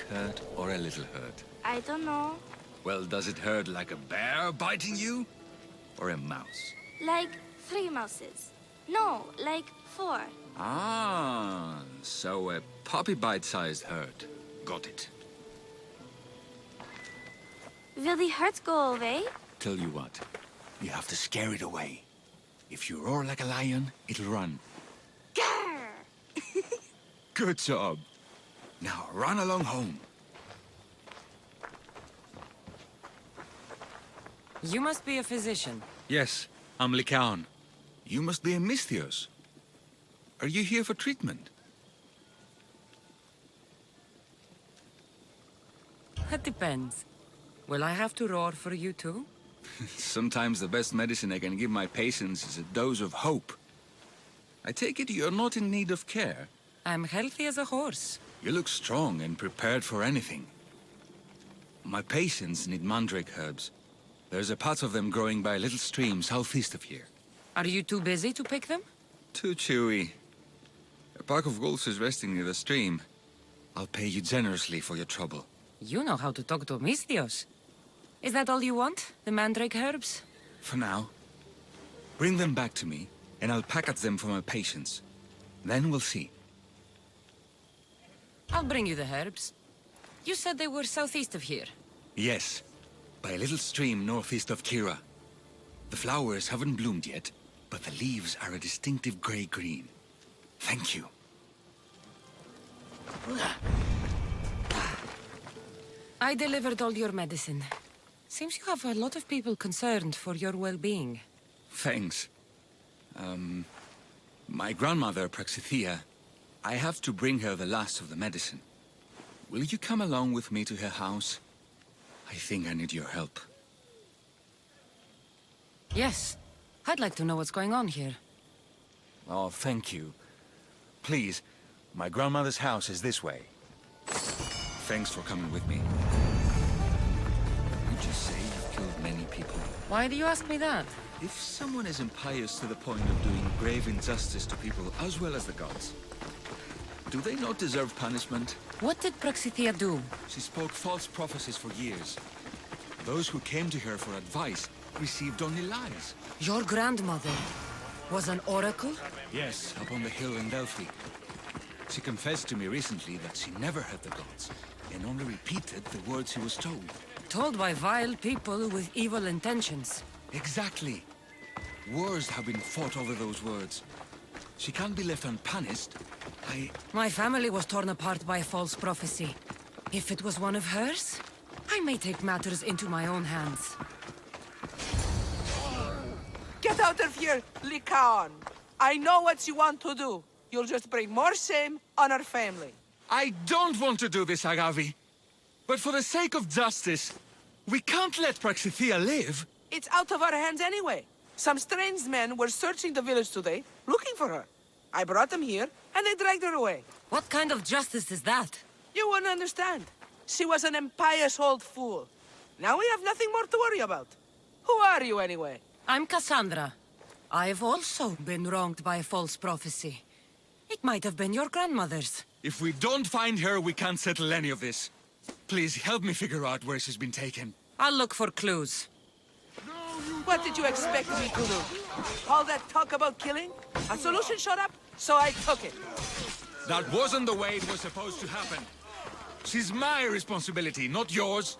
hurt or a little hurt? I don't know. Well, does it hurt like a bear biting you? Or a mouse? Like 3 mouses. No, like 4. Ah, so a puppy bite-sized hurt. Got it. Will the hurt go away? Tell you what, you have to scare it away. If you roar like a lion, it'll run. Grr! Good job. Now run along home. You must be a physician. Yes, I'm Lykaon. You must be a Misthios. Are you here for treatment? That depends. Will I have to roar for you too? Sometimes the best medicine I can give my patients is a dose of hope. I take it you're not in need of care. I'm healthy as a horse. You look strong and prepared for anything. My patients need mandrake herbs. There's a patch of them growing by a little stream southeast of here. Are you too busy to pick them? Too chewy. A pack of wolves is resting near the stream. I'll pay you generously for your trouble. You know how to talk to Misthios. Is that all you want? The mandrake herbs? For now. Bring them back to me, and I'll package them for my patients. Then we'll see. I'll bring you the herbs. You said they were southeast of here. Yes, by a little stream northeast of Kira. The flowers haven't bloomed yet, but the leaves are a distinctive gray-green. Thank you. I delivered all your medicine. Seems you have a lot of people concerned for your well-being. Thanks. My grandmother, Praxithea, I have to bring her the last of the medicine. Will you come along with me to her house? I think I need your help. Yes. I'd like to know what's going on here. Oh, thank you. Please, my grandmother's house is this way. Thanks for coming with me. Would you say you've killed many people? Why do you ask me that? If someone is impious to the point of doing grave injustice to people as well as the gods, do they not deserve punishment? What did Praxithea do? She spoke false prophecies for years. Those who came to her for advice received only lies. Your grandmother was an oracle? Yes, up on the hill in Delphi. She confessed to me recently that she never heard the gods, and only repeated the words she was told. Told by vile people with evil intentions. Exactly. Wars have been fought over those words. She can't be left unpunished. My family was torn apart by a false prophecy. If it was one of hers, I may take matters into my own hands. Get out of here, Lykaon! I know what you want to do. You'll just bring more shame on our family. I don't want to do this, Agavi. But for the sake of justice, we can't let Praxithea live. It's out of our hands anyway. Some strange men were searching the village today, looking for her. I brought them here, and they dragged her away. What kind of justice is that? You wouldn't understand. She was an impious old fool. Now we have nothing more to worry about. Who are you, anyway? I'm Kassandra. I've also been wronged by a false prophecy. It might have been your grandmother's. If we don't find her, we can't settle any of this. Please help me figure out where she's been taken. I'll look for clues. What did you expect me to do? All that talk about killing? A solution showed up, so I took it. That wasn't the way it was supposed to happen. She's my responsibility, not yours.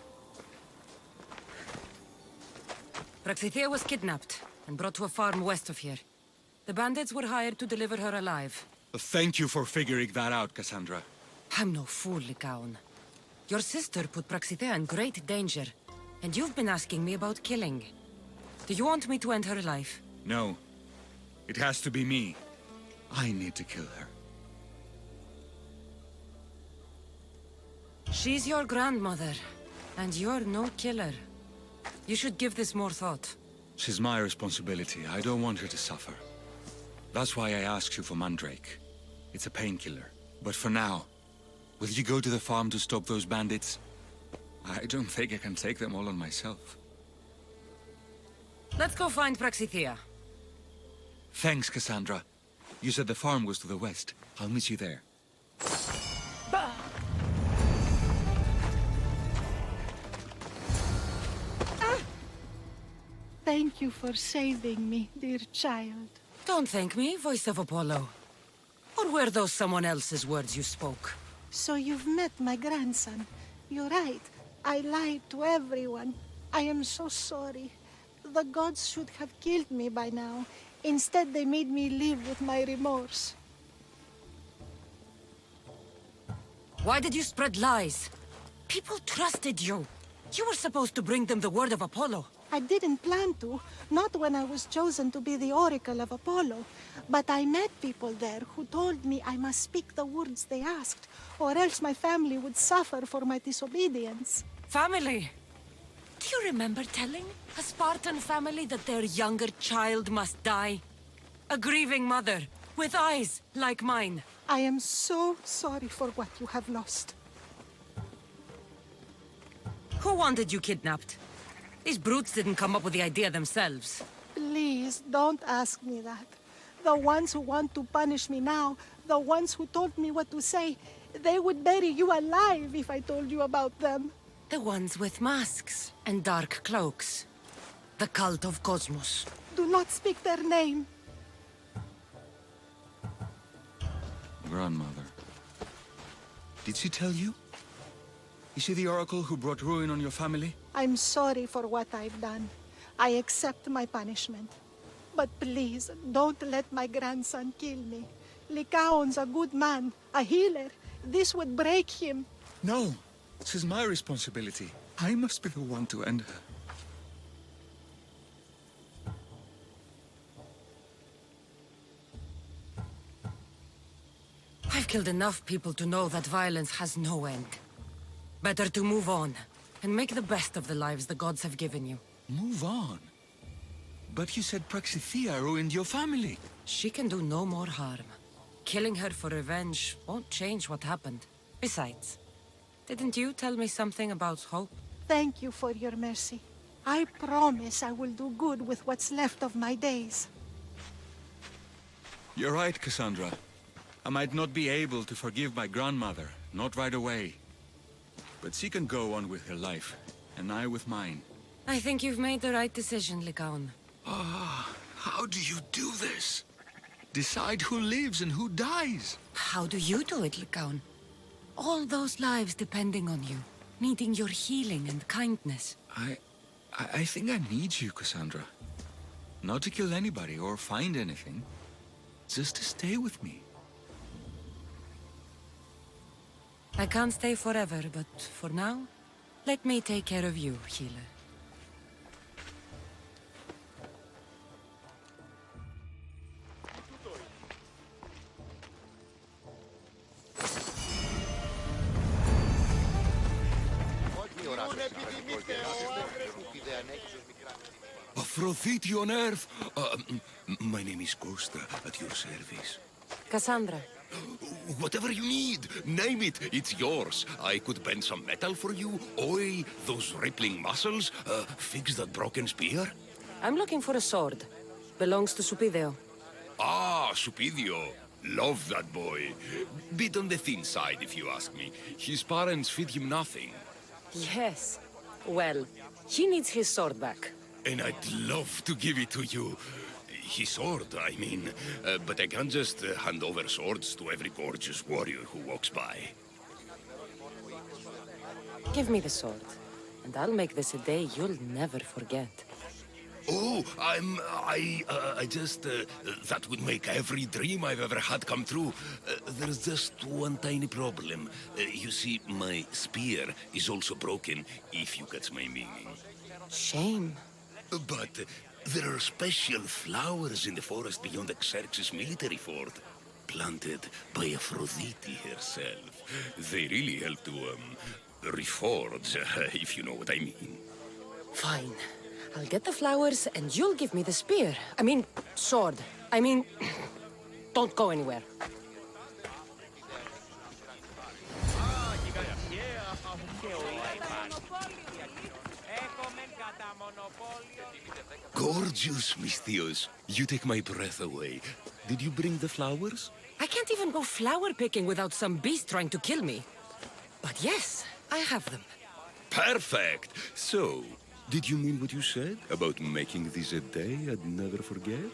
Praxithea was kidnapped and brought to a farm west of here. The bandits were hired to deliver her alive. Thank you for figuring that out, Kassandra. I'm no fool, Lykaon. Your sister put Praxithea in great danger, and you've been asking me about killing. Do you want me to end her life? No. It has to be me. I need to kill her. She's your grandmother, and you're no killer. You should give this more thought. She's my responsibility. I don't want her to suffer. That's why I asked you for Mandrake. It's a painkiller. But for now, will you go to the farm to stop those bandits? I don't think I can take them all on myself. Let's go find Praxithea. Thanks, Kassandra. You said the farm was to the west. I'll meet you there. Thank you for saving me, dear child. Don't thank me, voice of Apollo. Or were those someone else's words you spoke? So you've met my grandson. You're right. I lied to everyone. I am so sorry. The gods should have killed me by now. Instead, they made me live with my remorse. Why did you spread lies? People trusted you. You were supposed to bring them the word of Apollo. I didn't plan to, not when I was chosen to be the oracle of Apollo. But I met people there who told me I must speak the words they asked, or else my family would suffer for my disobedience. Family! Do you remember telling a Spartan family that their younger child must die? A grieving mother, with eyes like mine. I am so sorry for what you have lost. Who wanted you kidnapped? These brutes didn't come up with the idea themselves. Please, don't ask me that. The ones who want to punish me now, the ones who told me what to say, they would bury you alive if I told you about them. The ones with masks and dark cloaks. The cult of Cosmos. Do not speak their name. Grandmother. Did she tell you? Is she the oracle who brought ruin on your family? I'm sorry for what I've done. I accept my punishment. But please, don't let my grandson kill me. Lykaon's a good man, a healer. This would break him. No, this is my responsibility. I must be the one to end her. I've killed enough people to know that violence has no end. Better to move on, and make the best of the lives the gods have given you. Move on? But you said Praxithea ruined your family. She can do no more harm. Killing her for revenge won't change what happened. Besides, didn't you tell me something about hope? Thank you for your mercy. I promise I will do good with what's left of my days. You're right, Kassandra. I might not be able to forgive my grandmother, not right away. But she can go on with her life, and I with mine. I think you've made the right decision, Lykaon. How do you do this? Decide who lives and who dies? How do you do it, Lykaon? All those lives depending on you, needing your healing and kindness. I think I need you, Kassandra. Not to kill anybody or find anything. Just to stay with me. I can't stay forever, but for now, let me take care of you, healer. Aphrodite on Earth! My name is Kosta, at your service. Kassandra. Whatever you need, name it, it's yours. I could bend some metal for you, oil those rippling muscles, fix that broken spear. I'm looking for a sword. Belongs to Supideo. Ah, Supidio. Love that boy. Bit on the thin side, if you ask me. His parents feed him nothing. Yes. Well, he needs his sword back. And I'd love to give it to you. His sword, I mean. But I can't just hand over swords to every gorgeous warrior who walks by. Give me the sword, and I'll make this a day you'll never forget. Oh, that would make every dream I've ever had come true. There's just one tiny problem. You see, my spear is also broken, if you catch my meaning. Shame. But there are special flowers in the forest beyond Xerxes' military fort, planted by Aphrodite herself. They really help to, reforge, if you know what I mean. Fine. I'll get the flowers, and you'll give me the spear. I mean, sword. I mean, don't go anywhere. Gorgeous, Mistios. You take my breath away. Did you bring the flowers? I can't even go flower picking without some beast trying to kill me. But yes, I have them. Perfect. So, Did you mean what you said about making this a day I'd never forget?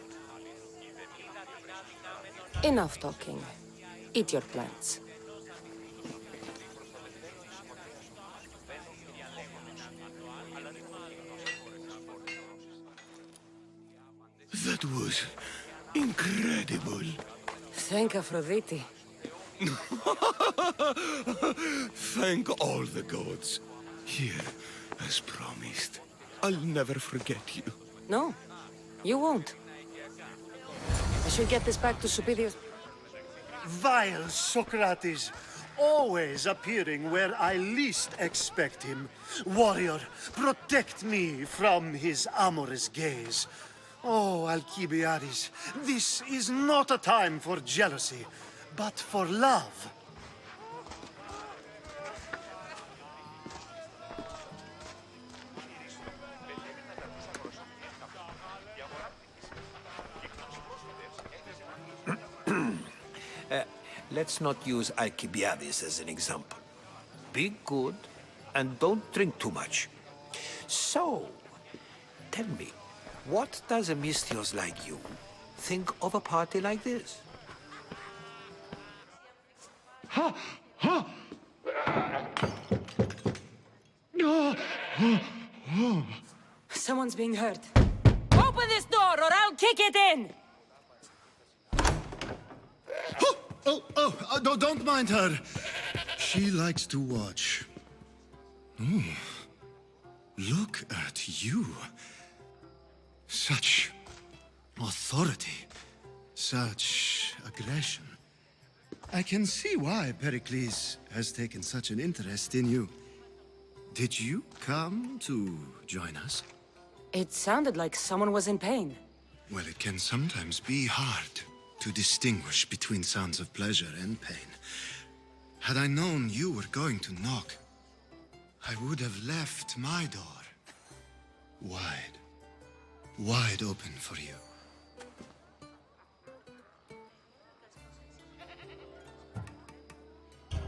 Enough talking. Eat your plants. That was incredible. Thank Aphrodite. Thank all the gods. Here, as promised. I'll never forget you. No, you won't. I should get this back to Superior's. Vile Socrates, always appearing where I least expect him. Warrior, protect me from his amorous gaze. Oh, Alkibiades, this is not a time for jealousy, but for love. Let's not use Alkibiades as an example. Be good and don't drink too much. So, tell me, what does a Mystios like you think of a party like this? Someone's being hurt. Open this door or I'll kick it in! Don't mind her. She likes to watch. Look at you. Such authority. Such aggression. I can see why Pericles has taken such an interest in you. Did you come to join us? It sounded like someone was in pain. Well, it can sometimes be hard to distinguish between sounds of pleasure and pain. Had I known you were going to knock, I would have left my door wide open for you.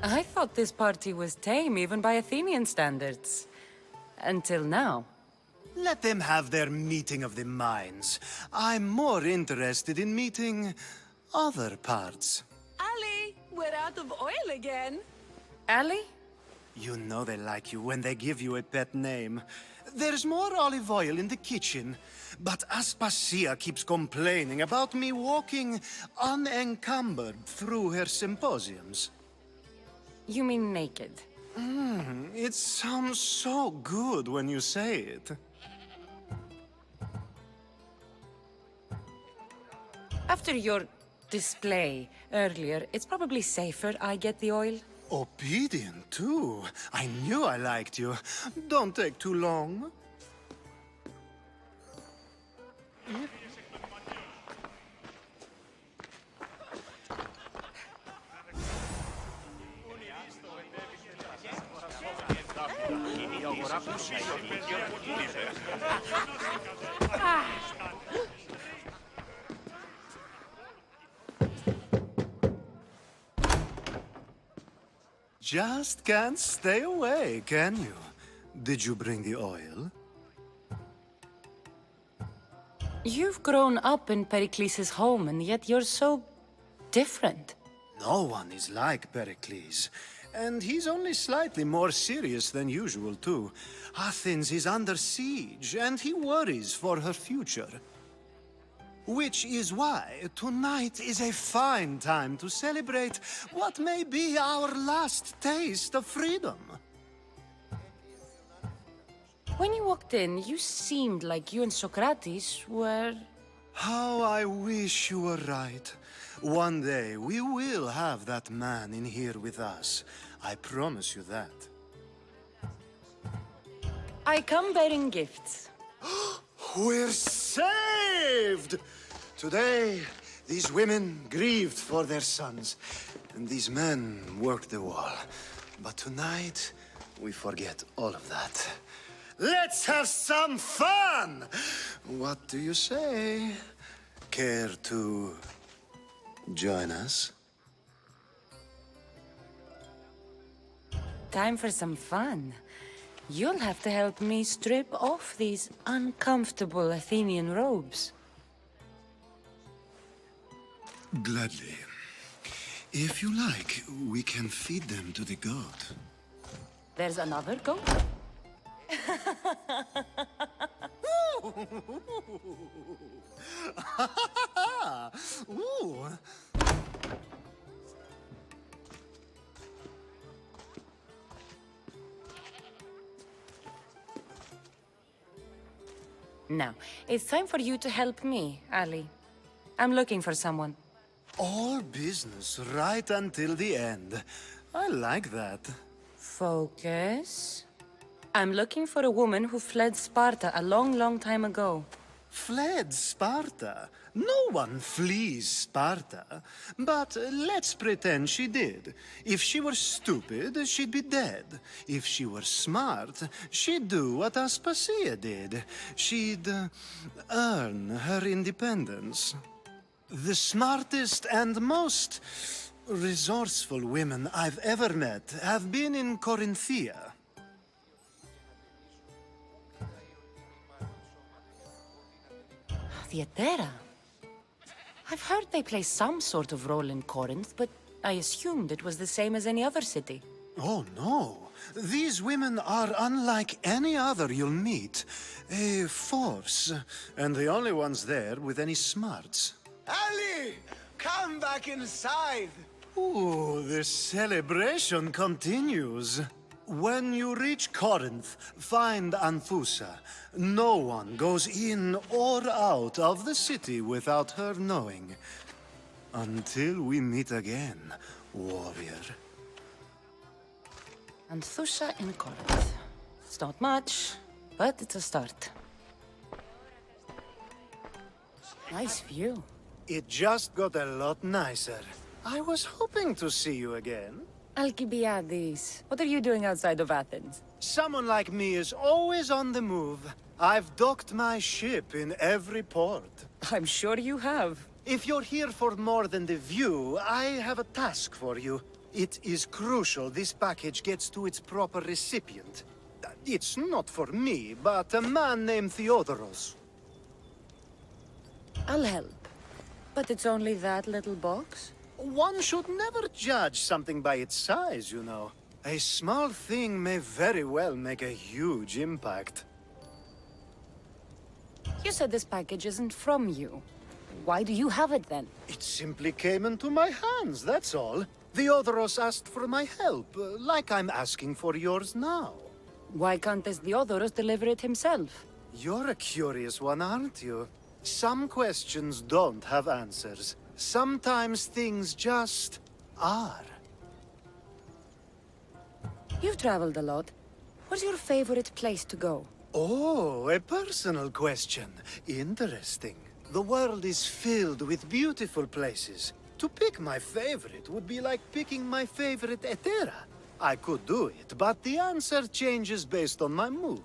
I thought this party was tame even by Athenian standards. Until now. Let them have their meeting of the minds. I'm more interested in meeting other parts. Ali, we're out of oil again. Ali? You know they like you when they give you a pet name. There's more olive oil in the kitchen, but Aspasia keeps complaining about me walking unencumbered through her symposiums. You mean naked? It sounds so good when you say it. After your display earlier, it's probably safer I get the oil. Obedient, too. I knew I liked you. Don't take too long. Just can't stay away, can you? Did you bring the oil? You've grown up in Pericles' home, and yet you're so different. No one is like Pericles. And he's only slightly more serious than usual, too. Athens is under siege, and he worries for her future. Which is why tonight is a fine time to celebrate what may be our last taste of freedom. When you walked in, you seemed like you and Socrates were... How I wish you were right. One day we will have that man in here with us. I promise you that. I come bearing gifts. We're saved! Today, these women grieved for their sons, and these men worked the wall. But tonight, we forget all of that. Let's have some fun! What do you say? Care to join us? Time for some fun. You'll have to help me strip off these uncomfortable Athenian robes. Gladly. If you like, we can feed them to the goat. There's another goat? Ooh. Now, it's time for you to help me, Ali. I'm looking for someone. All business right until the end. I like that. Focus. I'm looking for a woman who fled Sparta a long, long time ago. Fled Sparta? No one flees Sparta. But let's pretend she did. If she were stupid, she'd be dead. If she were smart, she'd do what Aspasia did. She'd earn her independence. The smartest and most resourceful women I've ever met have been in Corinthia. The Hetero. I've heard they play some sort of role in Corinth, but I assumed it was the same as any other city. Oh, no. These women are unlike any other you'll meet. A force, and the only ones there with any smarts. Ali! Come back inside! Ooh, the celebration continues. When you reach Corinth, find Anthusa. No one goes in or out of the city without her knowing. Until we meet again, warrior. Anthusa in Corinth. It's not much, but it's a start. Nice view. It just got a lot nicer. I was hoping to see you again. Alkibiades, what are you doing outside of Athens? Someone like me is always on the move. I've docked my ship in every port. I'm sure you have. If you're here for more than the view, I have a task for you. It is crucial this package gets to its proper recipient. It's not for me, but a man named Theodoros. I'll help. But it's only that little box? One should never judge something by its size, you know. A small thing may very well make a huge impact. You said this package isn't from you. Why do you have it then? It simply came into my hands, that's all. Theodoros asked for my help, like I'm asking for yours now. Why can't this Theodoros deliver it himself? You're a curious one, aren't you? Some questions don't have answers. Sometimes things just are. You've traveled a lot. What's your favorite place to go? Oh, a personal question. Interesting. The world is filled with beautiful places. To pick my favorite would be like picking my favorite Hetero. I could do it, but the answer changes based on my mood.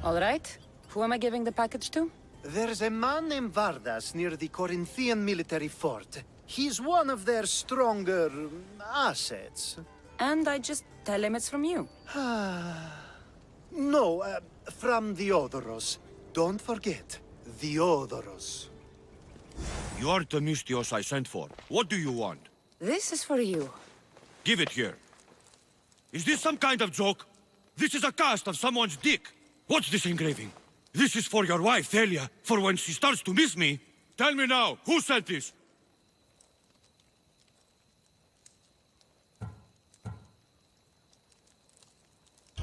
All right. Who am I giving the package to? There's a man named Vardas near the Corinthian military fort. He's one of their stronger assets. And I just tell him it's from you. No, from Theodoros. Don't forget, Theodoros. You are the Mystios I sent for. What do you want? This is for you. Give it here. Is this some kind of joke? This is a cast of someone's dick. What's this engraving? This is for your wife, Thalia, for when she starts to miss me. Tell me now, who sent this?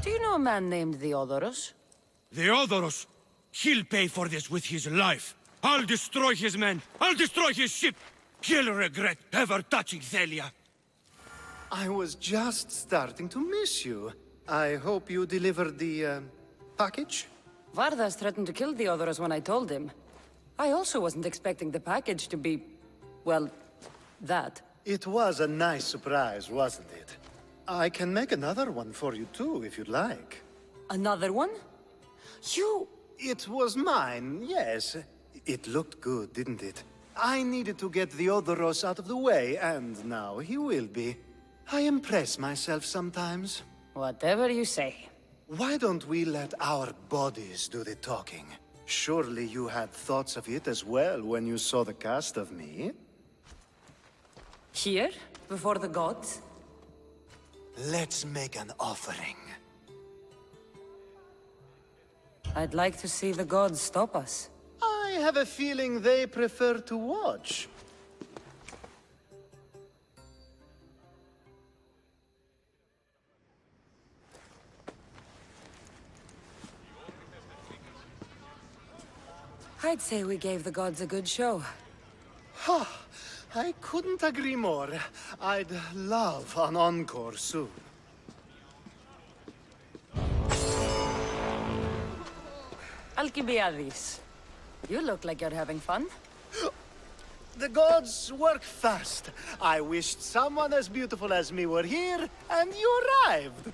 Do you know a man named Theodoros? Theodoros? He'll pay for this with his life. I'll destroy his men. I'll destroy his ship. He'll regret ever touching Thalia. I was just starting to miss you. I hope you delivered the, package? Vardas threatened to kill Theodoros when I told him. I also wasn't expecting the package to be, well, that. It was a nice surprise, wasn't it? I can make another one for you too, if you'd like. Another one? You... It was mine, yes. It looked good, didn't it? I needed to get Theodoros out of the way, and now he will be. I impress myself sometimes. Whatever you say. Why don't we let our bodies do the talking? Surely you had thoughts of it as well when you saw the cast of me? Here? Before the gods? Let's make an offering. I'd like to see the gods stop us. I have a feeling they prefer to watch. I'd say we gave the gods a good show. I couldn't agree more. I'd love an encore soon. Alkibiades, you look like you're having fun. The gods work fast. I wished someone as beautiful as me were here, and you arrived.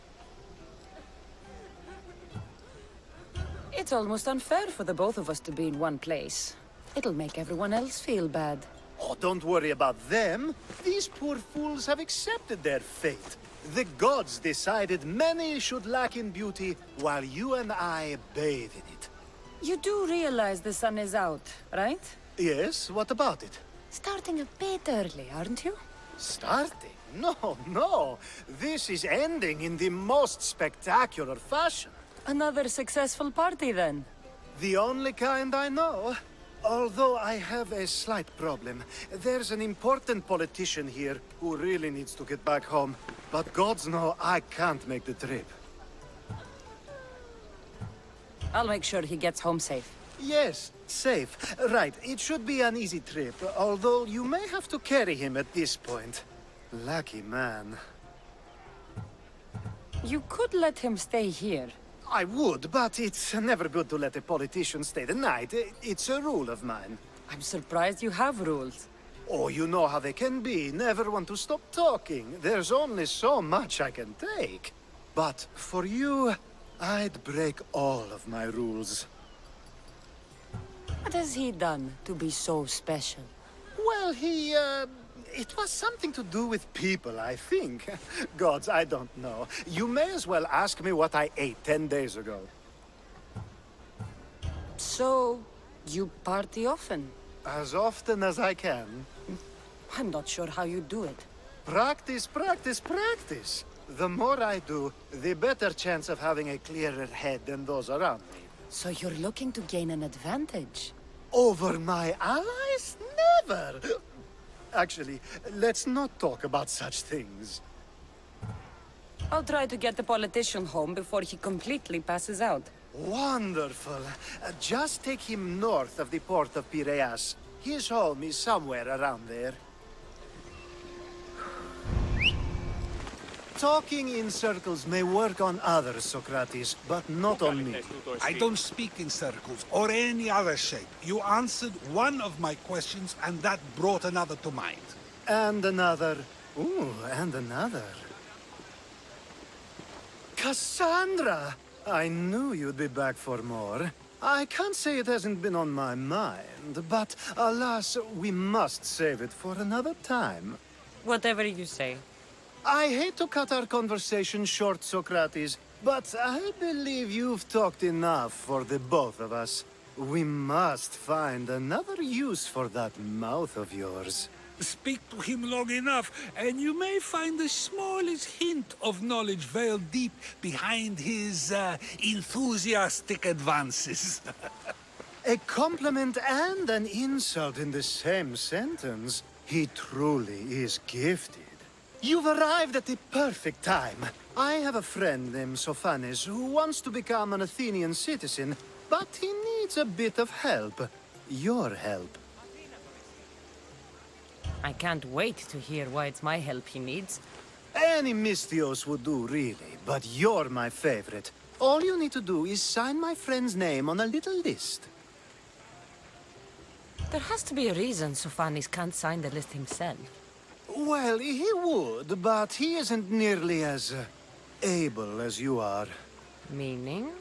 It's almost unfair for the both of us to be in one place. It'll make everyone else feel bad. Oh, don't worry about them. These poor fools have accepted their fate. The gods decided many should lack in beauty, while you and I bathe in it. You do realize the sun is out, right? Yes, what about it? Starting a bit early, aren't you? Starting? No. This is ending in the most spectacular fashion. Another successful party, then. The only kind I know. Although I have a slight problem. There's an important politician here who really needs to get back home. But gods know I can't make the trip. I'll make sure he gets home safe. Yes, safe. Right, it should be an easy trip, although you may have to carry him at this point. Lucky man. You could let him stay here. I would, but it's never good to let a politician stay the night. It's a rule of mine. I'm surprised you have rules. Oh, you know how they can be. Never want to stop talking. There's only so much I can take. But for you, I'd break all of my rules. What has he done to be so special? Well, it was something to do with people, I think. Gods, I don't know. You may as well ask me what I ate 10 days ago. So, you party often? As often as I can. I'm not sure how you do it. Practice. The more I do, the better chance of having a clearer head than those around me. So you're looking to gain an advantage? Over my allies? Never! Actually, let's not talk about such things. I'll try to get the politician home before he completely passes out. Wonderful. Just take him north of the port of Piraeus. His home is somewhere around there. Talking in circles may work on others, Socrates, but not on me. I don't speak in circles or any other shape. You answered one of my questions, and that brought another to mind. And another. Ooh, and another. Kassandra! I knew you'd be back for more. I can't say it hasn't been on my mind, but alas, we must save it for another time. Whatever you say. I hate to cut our conversation short, Socrates, but I believe you've talked enough for the both of us. We must find another use for that mouth of yours. Speak to him long enough, and you may find the smallest hint of knowledge veiled deep behind his enthusiastic advances. A compliment and an insult in the same sentence. He truly is gifted. You've arrived at the perfect time. I have a friend named Sophanes who wants to become an Athenian citizen, but he needs a bit of help. Your help. I can't wait to hear why it's my help he needs. Any Mystios would do, really, but you're my favorite. All you need to do is sign my friend's name on a little list. There has to be a reason Sophanes can't sign the list himself. Well, he would, but he isn't nearly as able as you are. Meaning?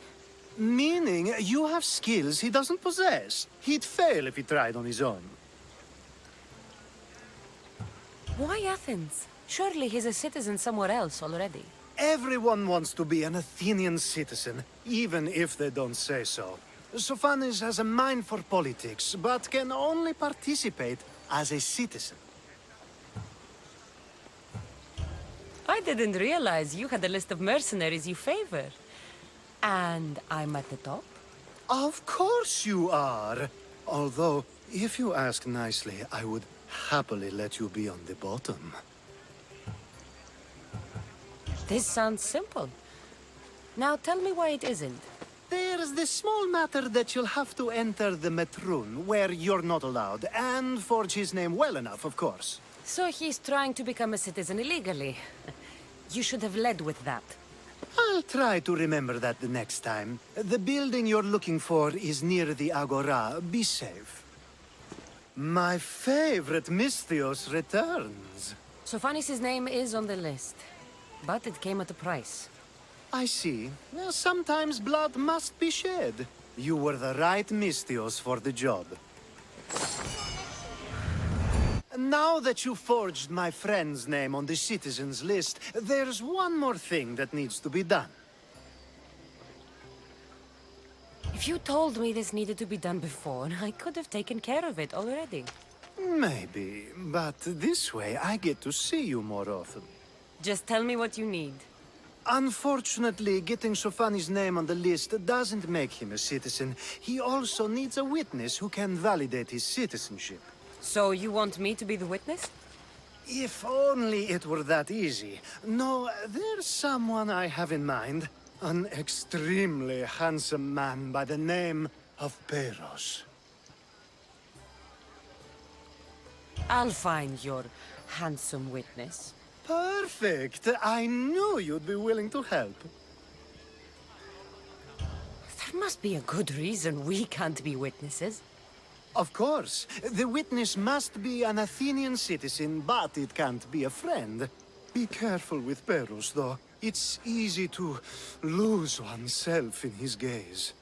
Meaning, you have skills he doesn't possess. He'd fail if he tried on his own. Why Athens? Surely he's a citizen somewhere else already. Everyone wants to be an Athenian citizen, even if they don't say so. Sophanis has a mind for politics, but can only participate as a citizen. I didn't realize you had a list of mercenaries you favor. And I'm at the top? Of course you are. Although, if you ask nicely, I would happily let you be on the bottom. This sounds simple. Now tell me why it isn't. There's this small matter that you'll have to enter the Metroon, where you're not allowed, and forge his name well enough, of course. So he's trying to become a citizen illegally. You should have led with that. I'll try to remember that the next time. The building you're looking for is near the Agora. Be safe. My favorite Misthios returns. Sophanis' name is on the list, but it came at a price. I see. Well, sometimes blood must be shed. You were the right Misthios for the job. Now that you forged my friend's name on the citizens list, there's one more thing that needs to be done. If you told me this needed to be done before, I could have taken care of it already. Maybe, but this way I get to see you more often. Just tell me what you need. Unfortunately, getting Sophanis' name on the list doesn't make him a citizen. He also needs a witness who can validate his citizenship. So you want me to be the witness? If only it were that easy. No, there's someone I have in mind. An extremely handsome man by the name of Peros. I'll find your handsome witness. Perfect! I knew you'd be willing to help. There must be a good reason we can't be witnesses. Of course. The witness must be an Athenian citizen, but it can't be a friend. Be careful with Peros, though. It's easy to lose oneself in his gaze.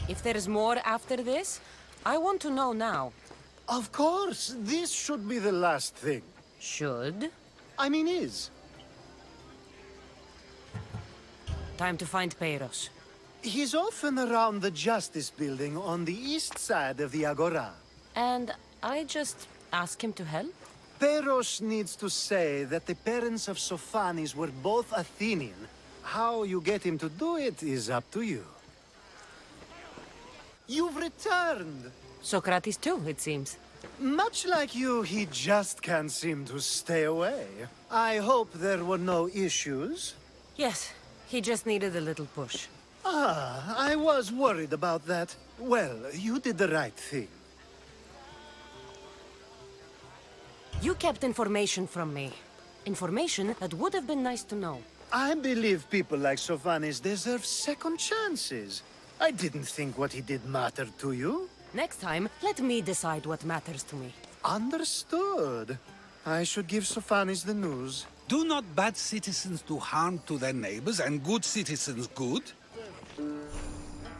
If there's more after this, I want to know now. Of course! This should be the last thing. Should? I mean is. Time to find Peros. He's often around the Justice Building on the east side of the Agora. And I just ask him to help? Peros needs to say that the parents of Sophanis were both Athenian. How you get him to do it is up to you. You've returned! Socrates too, it seems. Much like you, he just can't seem to stay away. I hope there were no issues. Yes, he just needed a little push. Ah, I was worried about that. Well, you did the right thing. You kept information from me. Information that would have been nice to know. I believe people like Sophanis deserve second chances. I didn't think what he did mattered to you. Next time, let me decide what matters to me. Understood. I should give Sophanis the news. Do not bad citizens do harm to their neighbors and good citizens good?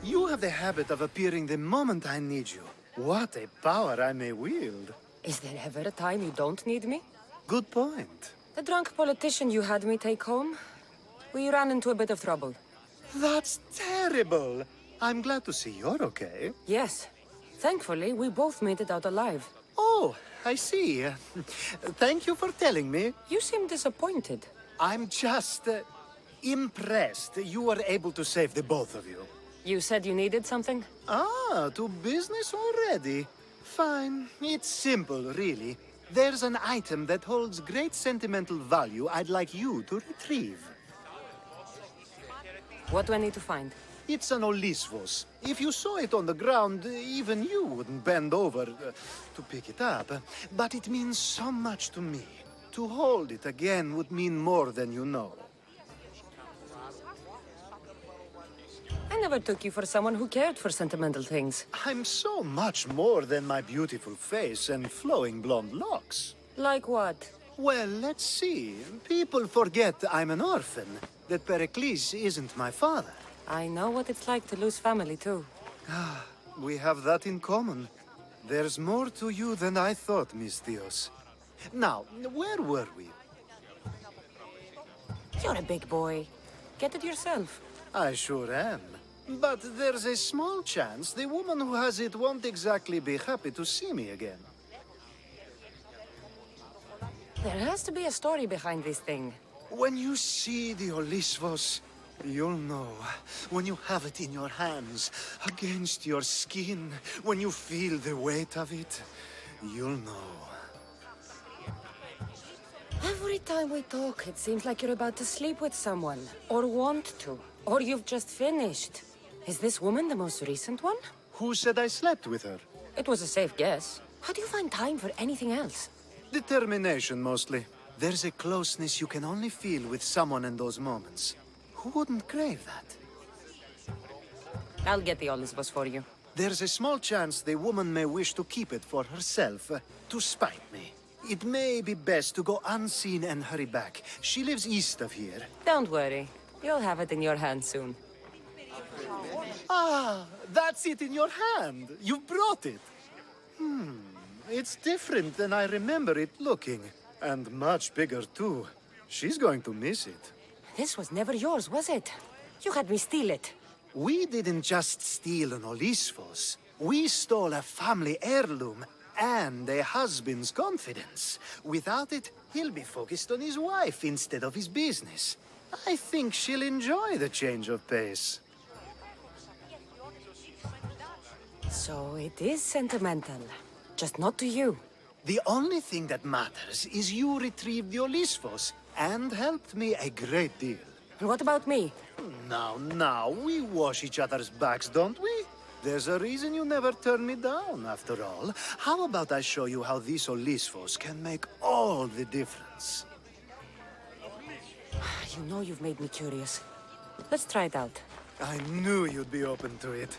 You have the habit of appearing the moment I need you. What a power I may wield. Is there ever a time you don't need me? Good point. The drunk politician you had me take home? We ran into a bit of trouble. That's terrible. I'm glad to see you're okay. Yes. Thankfully, we both made it out alive. Oh, I see. Thank you for telling me. You seem disappointed. I'm just impressed you were able to save the both of you. You said you needed something? Ah, to business already. Fine. It's simple, really. There's an item that holds great sentimental value I'd like you to retrieve. What do I need to find? It's an Olisvos. If you saw it on the ground, even you wouldn't bend over to pick it up. But it means so much to me. To hold it again would mean more than you know. I never took you for someone who cared for sentimental things. I'm so much more than my beautiful face and flowing blonde locks. Like what? Well, let's see. People forget I'm an orphan, that Pericles isn't my father. I know what it's like to lose family, too. We have that in common. There's more to you than I thought, Misthios. Now, where were we? You're a big boy. Get it yourself. I sure am. But there's a small chance the woman who has it won't exactly be happy to see me again. There has to be a story behind this thing. When you see the Olisvos, you'll know. When you have it in your hands, against your skin, when you feel the weight of it, you'll know. Every time we talk, it seems like you're about to sleep with someone. Or want to. Or you've just finished. Is this woman the most recent one? Who said I slept with her? It was a safe guess. How do you find time for anything else? Determination, mostly. There's a closeness you can only feel with someone in those moments. Who wouldn't crave that? I'll get the Olisvos for you. There's a small chance the woman may wish to keep it for herself, to spite me. It may be best to go unseen and hurry back. She lives east of here. Don't worry. You'll have it in your hand soon. Ah, that's it in your hand. You brought it. It's different than I remember it looking. And much bigger, too. She's going to miss it. This was never yours, was it? You had me steal it. We didn't just steal an Olisvos. We stole a family heirloom and a husband's confidence. Without it, he'll be focused on his wife instead of his business. I think she'll enjoy the change of pace. So it is sentimental. Just not to you. The only thing that matters is you retrieved the Olisvos and helped me a great deal. And what about me? Now, we wash each other's backs, don't we? There's a reason you never turn me down, after all. How about I show you how these Olisvos can make all the difference? You know you've made me curious. Let's try it out. I knew you'd be open to it.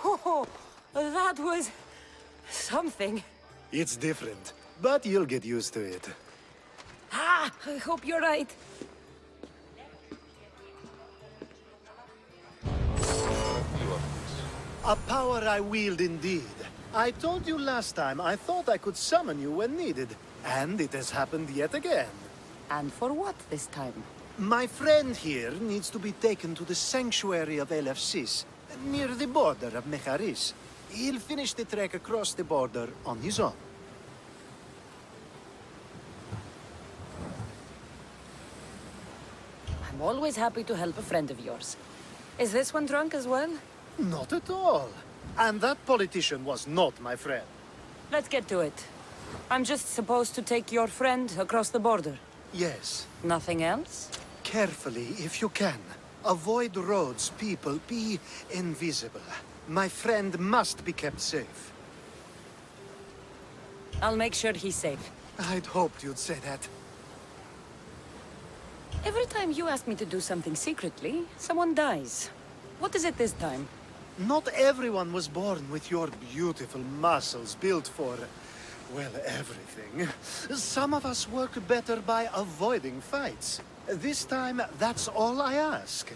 Oh, that was... something. It's different, but you'll get used to it. I hope you're right. A power I wield indeed. I told you last time I thought I could summon you when needed. And it has happened yet again. And for what this time? My friend here needs to be taken to the sanctuary of Elefsis, near the border of Mecharis. He'll finish the trek across the border on his own. I'm always happy to help a friend of yours. Is this one drunk as well? Not at all. And that politician was not my friend. Let's get to it. I'm just supposed to take your friend across the border. Yes. Nothing else? Carefully, if you can. Avoid roads, people. Be invisible. My friend must be kept safe. I'll make sure he's safe. I'd hoped you'd say that. Every time you ask me to do something secretly, someone dies. What is it this time? Not everyone was born with your beautiful muscles built for, well, everything. Some of us work better by avoiding fights. This time, that's all I ask.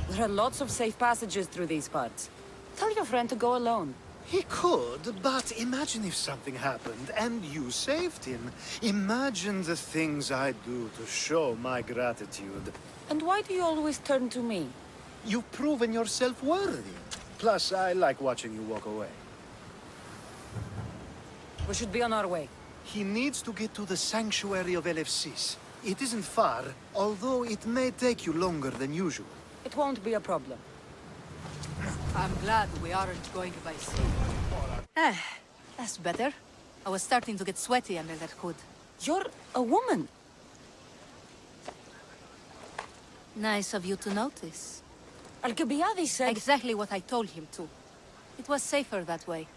There are lots of safe passages through these parts. Tell your friend to go alone. He could, but imagine if something happened and you saved him. Imagine the things I'd do to show my gratitude. And why do you always turn to me? You've proven yourself worthy. Plus, I like watching you walk away. We should be on our way. He needs to get to the sanctuary of Elefsis. It isn't far, although it may take you longer than usual. It won't be a problem. I'm glad we aren't going by sea. That's better. I was starting to get sweaty under that hood. You're a woman. Nice of you to notice. Alkibiades said... Exactly what I told him to. It was safer that way.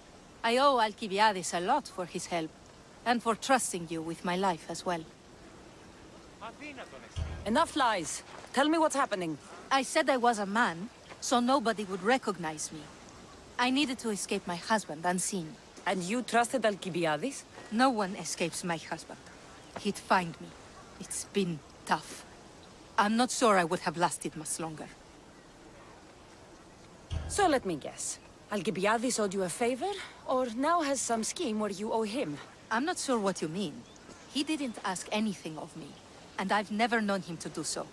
I owe Alkibiades a lot for his help. And for trusting you with my life as well. Enough lies. Tell me what's happening. I said I was a man, so nobody would recognize me. I needed to escape my husband unseen. And you trusted Alkibiades? No one escapes my husband. He'd find me. It's been tough. I'm not sure I would have lasted much longer. So let me guess. Alkibiades owed you a favor, or now has some scheme where you owe him? I'm not sure what you mean. He didn't ask anything of me, and I've never known him to do so.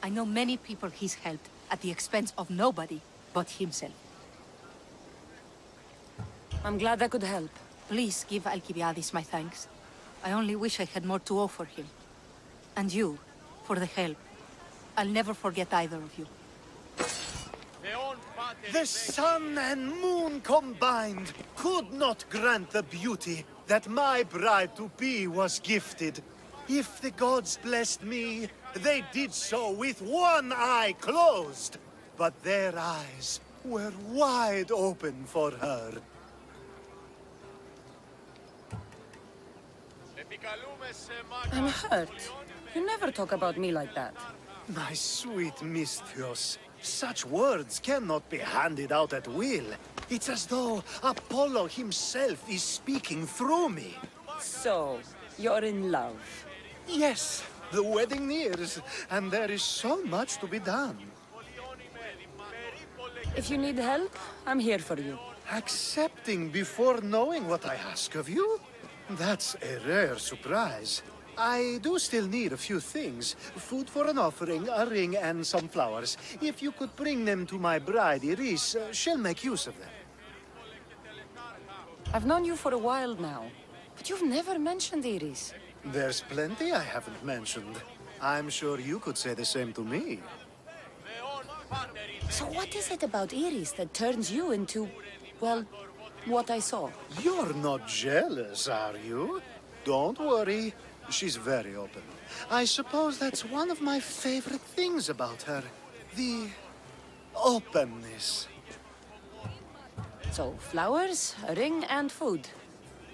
I know many people he's helped at the expense of nobody but himself. I'm glad I could help. Please give Alkibiades my thanks. I only wish I had more to offer him. And you, for the help. I'll never forget either of you. The sun and moon combined could not grant the beauty that my bride-to-be was gifted. If the gods blessed me, they did so with one eye closed. But their eyes were wide open for her. I'm hurt. You never talk about me like that. My sweet Misthios, such words cannot be handed out at will. It's as though Apollo himself is speaking through me. So, you're in love. Yes, the wedding nears, and there is so much to be done. If you need help, I'm here for you. Accepting before knowing what I ask of you? That's a rare surprise. I do still need a few things. Food for an offering, a ring, and some flowers. If you could bring them to my bride, Iris, she'll make use of them. I've known you for a while now, but you've never mentioned Iris. There's plenty I haven't mentioned. I'm sure you could say the same to me. So what is it about Iris that turns you into, well, what I saw? You're not jealous, are you? Don't worry. She's very open. I suppose that's one of my favorite things about her. The openness. So, flowers, a ring, and food.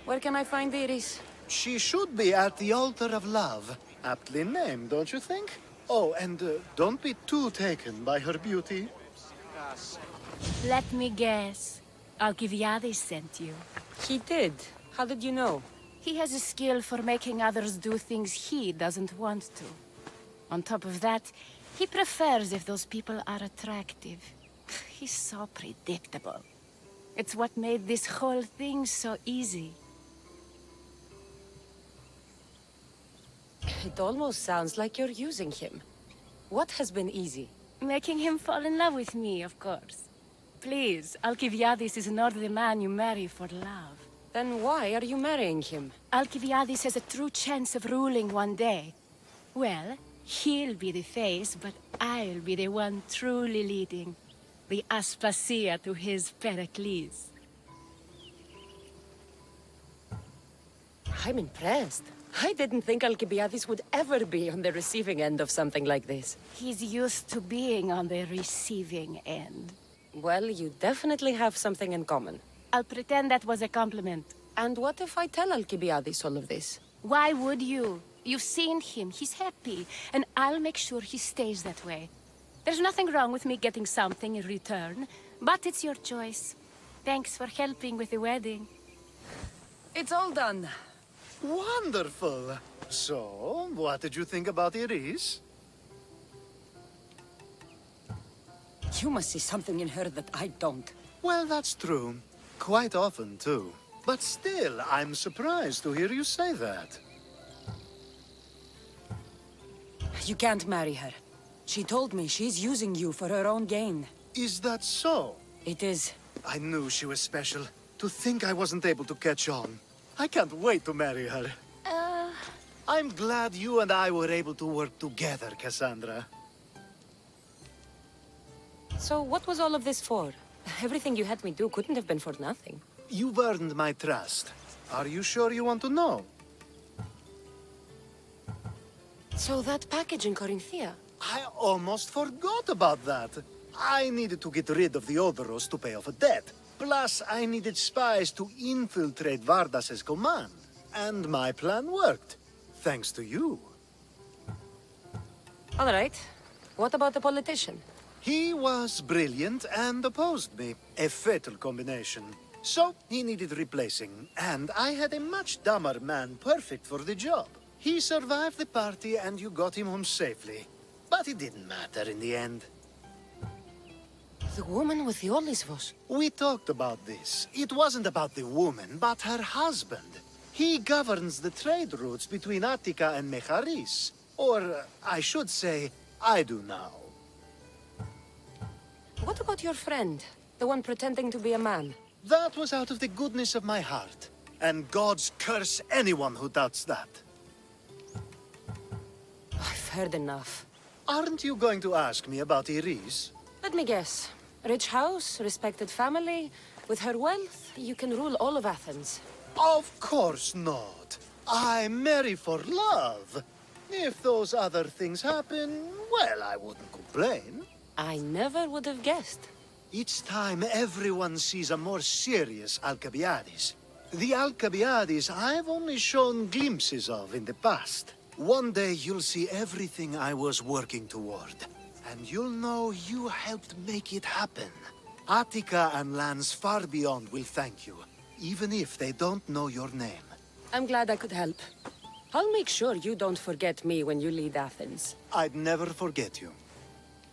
Where can I find Iris? She should be at the altar of love. Aptly named, don't you think? Oh, and don't be too taken by her beauty. Let me guess. Alkibiades sent you. He did. How did you know? He has a skill for making others do things he doesn't want to. On top of that, he prefers if those people are attractive. He's so predictable. It's what made this whole thing so easy. It almost sounds like you're using him. What has been easy? Making him fall in love with me, of course. Please, Alkibiades is not the man you marry for love. Then why are you marrying him? Alkibiades has a true chance of ruling one day. Well, he'll be the face, but I'll be the one truly leading. The Aspasia to his Pericles. I'm impressed. I didn't think Alkibiades would ever be on the receiving end of something like this. He's used to being on the receiving end. Well, you definitely have something in common. I'll pretend that was a compliment. And what if I tell Alkibiades all of this? Why would you? You've seen him, he's happy, and I'll make sure he stays that way. There's nothing wrong with me getting something in return, but it's your choice. Thanks for helping with the wedding. It's all done. Wonderful! So, what did you think about Iris? You must see something in her that I don't. Well, that's true. Quite often, too. But still, I'm surprised to hear you say that. You can't marry her. She told me she's using you for her own gain. Is that so? It is. I knew she was special. To think I wasn't able to catch on. I can't wait to marry her. I'm glad you and I were able to work together, Kassandra. So what was all of this for? Everything you had me do couldn't have been for nothing. You've earned my trust. Are you sure you want to know? So that package in Corinthia? I almost forgot about that. I needed to get rid of the Odoros to pay off a debt. Plus, I needed spies to infiltrate Vardas's command. And my plan worked. Thanks to you. All right. What about the politician? He was brilliant and opposed me. A fatal combination. So, he needed replacing. And I had a much dumber man perfect for the job. He survived the party and you got him home safely. But it didn't matter in the end. The woman with the Olisvos. We talked about this. It wasn't about the woman, but her husband. He governs the trade routes between Attica and Mecharis. Or, I should say, I do now. What about your friend? The one pretending to be a man? That was out of the goodness of my heart. And gods curse anyone who doubts that. I've heard enough. Aren't you going to ask me about Iris? Let me guess. Rich house, respected family. With her wealth, you can rule all of Athens. Of course not. I marry for love. If those other things happen, well, I wouldn't complain. I never would have guessed. Each time everyone sees a more serious Alkibiades. The Alkibiades I've only shown glimpses of in the past. One day you'll see everything I was working toward. And you'll know you helped make it happen. Attica and lands far beyond will thank you, even if they don't know your name. I'm glad I could help. I'll make sure you don't forget me when you lead Athens. I'd never forget you.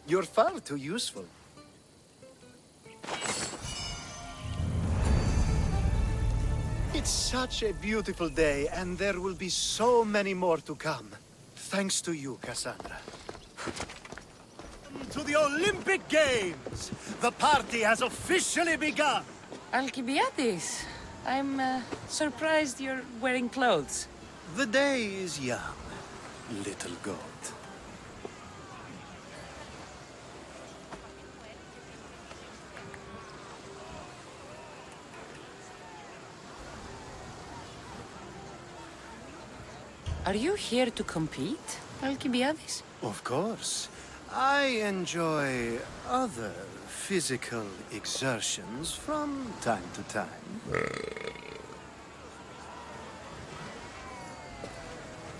You're far too useful. It's such a beautiful day, and there will be so many more to come. Thanks to you, Kassandra. To the Olympic Games! The party has officially begun! Alkibiades, I'm surprised you're wearing clothes. The day is young, little goat. Are you here to compete, Alkibiades? Of course. I enjoy other physical exertions from time to time.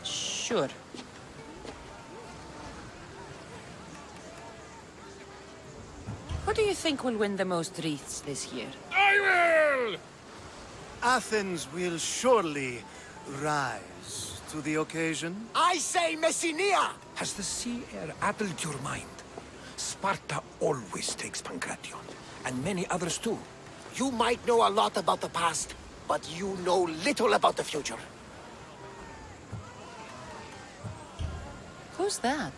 Sure. Who do you think will win the most wreaths this year? I will! Athens will surely rise to the occasion. I say Messinia! Has the sea air addled your mind? Sparta always takes Pankration, and many others too. You might know a lot about the past, but you know little about the future. Who's that?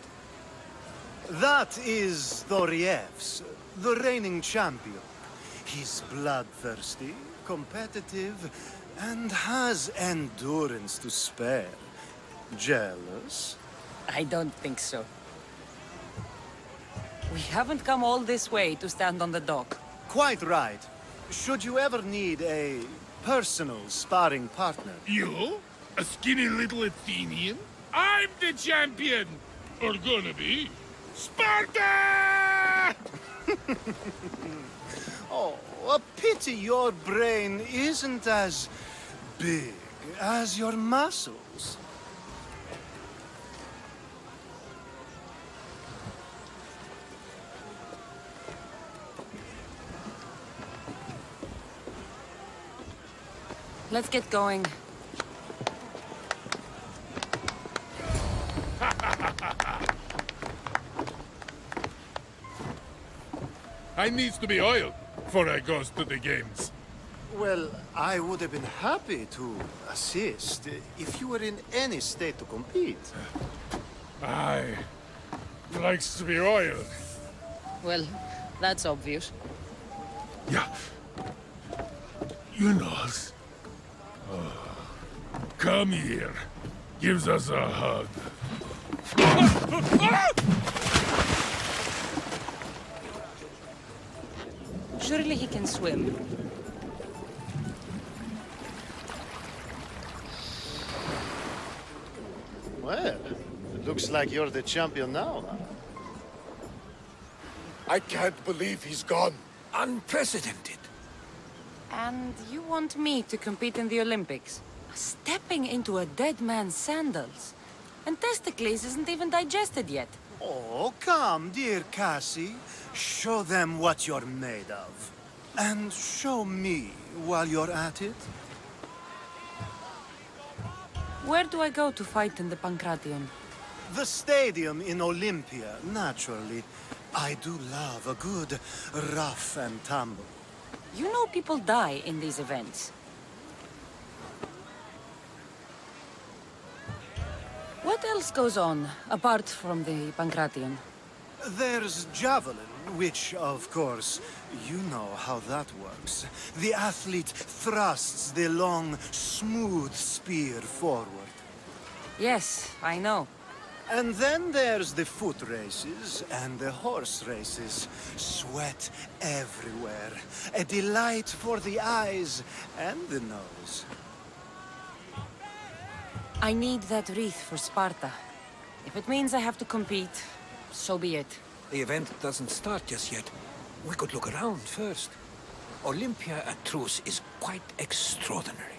That is Thorievs, the reigning champion. He's bloodthirsty, competitive, and has endurance to spare. Jealous? I don't think so. We haven't come all this way to stand on the dock. Quite right. Should you ever need a personal sparring partner? You? A skinny little Athenian? I'm the champion! Or gonna be. Sparta! Oh, a pity your brain isn't as big as your muscles. Let's get going. I needs to be oiled before I goes to the games. Well, I would have been happy to assist if you were in any state to compete. Aye. He likes to be oiled. Well, that's obvious. Yeah. You knows. Oh. Come here. Gives us a hug. Surely he can swim. Well, it looks like you're the champion now, huh? I can't believe he's gone. Unprecedented. And you want me to compete in the Olympics? Stepping into a dead man's sandals. And Testicles isn't even digested yet. Oh, come, dear Cassie. Show them what you're made of. And show me while you're at it. Where do I go to fight in the Pankration? The stadium in Olympia, naturally. I do love a good rough and tumble. You know people die in these events. What else goes on, apart from the Pancration? There's javelin, which, of course, you know how that works. The athlete thrusts the long, smooth spear forward. Yes, I know. And then there's the foot races and the horse races. Sweat everywhere. A delight for the eyes and the nose. I need that wreath for Sparta. If it means I have to compete, so be it. The event doesn't start just yet. We could look around first. Olympia at Truce is quite extraordinary.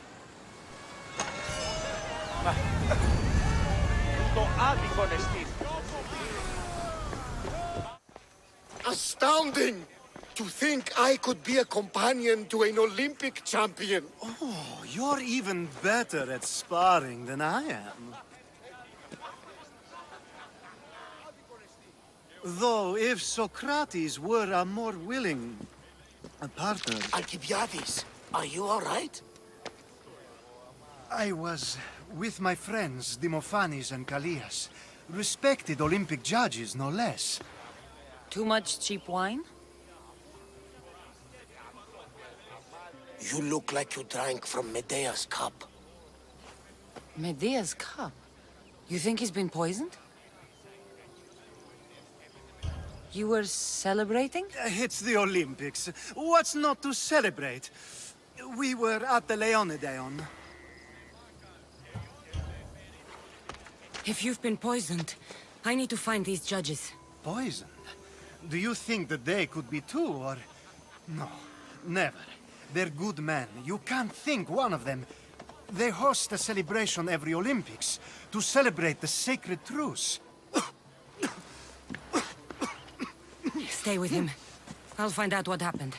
Astounding! To think I could be a companion to an Olympic champion. Oh, you're even better at sparring than I am. Though, if Socrates were a more willing partner... Alkibiades, are you all right? I was with my friends, Demophanes and Callias. Respected Olympic judges, no less. Too much cheap wine? You look like you drank from Medea's cup. Medea's cup? You think he's been poisoned? You were celebrating? It's the Olympics. What's not to celebrate? We were at the Leonideon. If you've been poisoned, I need to find these judges. Poisoned? Do you think that they could be too, or... No, never. They're good men. You can't think one of them. They host a celebration every Olympics to celebrate the sacred truce. Stay with him. I'll find out what happened.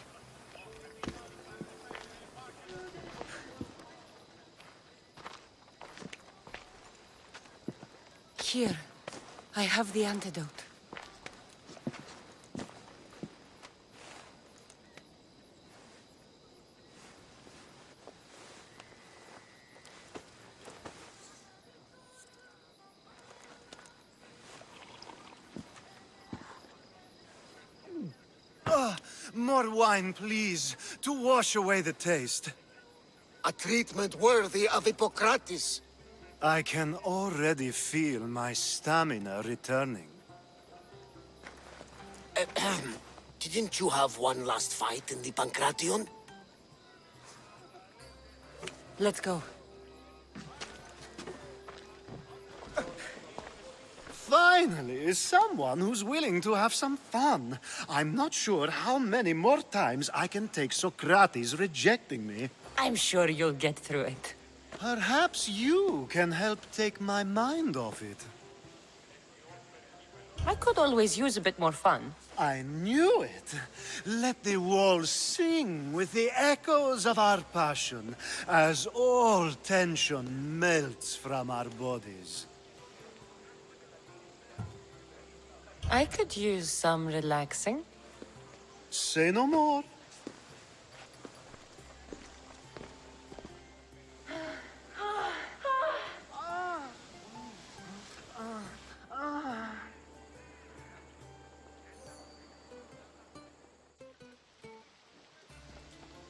Here, I have the antidote. More wine, please, to wash away the taste. A treatment worthy of Hippocrates. I can already feel my stamina returning. Didn't you have one last fight in the Pancration? Let's go. Finally, someone who's willing to have some fun. I'm not sure how many more times I can take Socrates rejecting me. I'm sure you'll get through it. Perhaps you can help take my mind off it. I could always use a bit more fun. I knew it. Let the walls sing with the echoes of our passion as all tension melts from our bodies. I could use some relaxing. Say no more.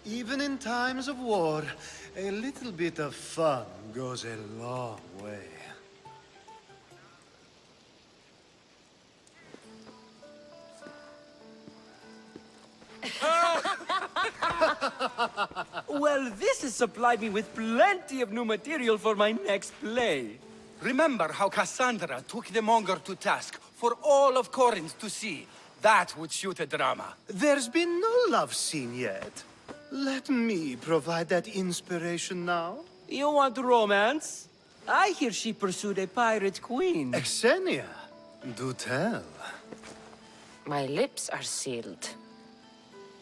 Even in times of war, a little bit of fun goes a long way. Well, this has supplied me with plenty of new material for my next play. Remember how Kassandra took the monger to task for all of Corinth to see? That would shoot a drama. There's been no love scene yet. Let me provide that inspiration now. You want romance? I hear she pursued a pirate queen. Xenia, do tell. My lips are sealed.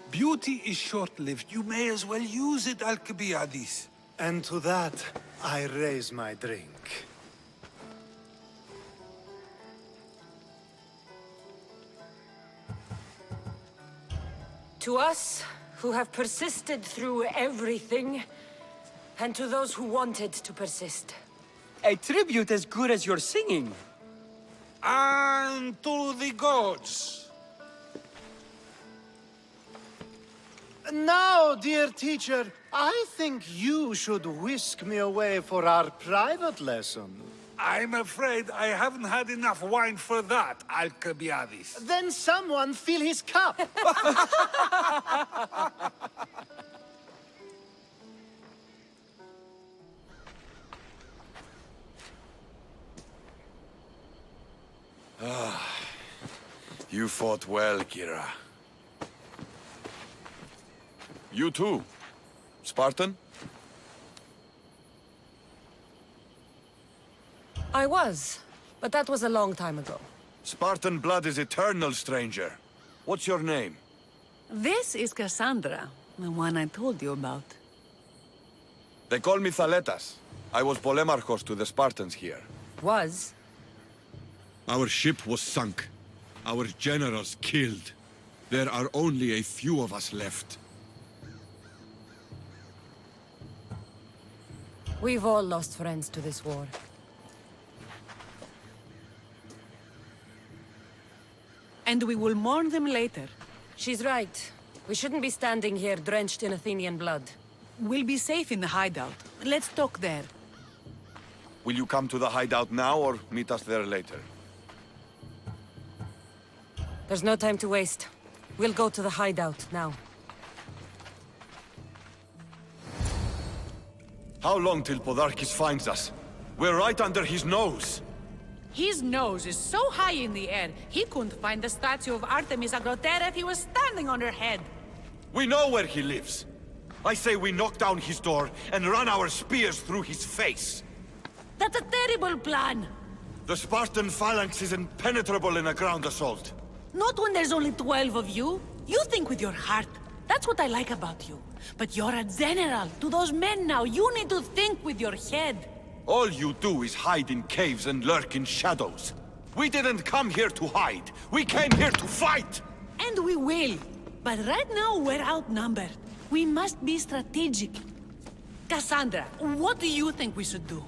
Beauty is short-lived. You may as well use it, Alkibiades. And to that, I raise my drink. To us, who have persisted through everything, and to those who wanted to persist. A tribute as good as your singing. And to the gods. Now, dear teacher, I think you should whisk me away for our private lesson. I'm afraid I haven't had enough wine for that, Alkibiades. Then someone fill his cup. You fought well, Kira. You too, Spartan? I was, but that was a long time ago. Spartan blood is eternal, stranger. What's your name? This is Kassandra, the one I told you about. They call me Thaletes. I was Polemarchos to the Spartans here. Was? Our ship was sunk. Our generals killed. There are only a few of us left. We've all lost friends to this war. And we will mourn them later. She's right. We shouldn't be standing here drenched in Athenian blood. We'll be safe in the hideout. Let's talk there. Will you come to the hideout now or meet us there later? There's no time to waste. We'll go to the hideout now. How long till Podarkis finds us? We're right under his nose. His nose is so high in the air, he couldn't find the statue of Artemis Agrotera if he was standing on her head. We know where he lives. I say we knock down his door and run our spears through his face. That's a terrible plan. The Spartan phalanx is impenetrable in a ground assault. Not when there's only 12 of you. You think with your heart. That's what I like about you. But you're a general. To those men now, you need to think with your head. All you do is hide in caves and lurk in shadows. We didn't come here to hide. We came here to fight! And we will. But right now, we're outnumbered. We must be strategic. Kassandra, what do you think we should do?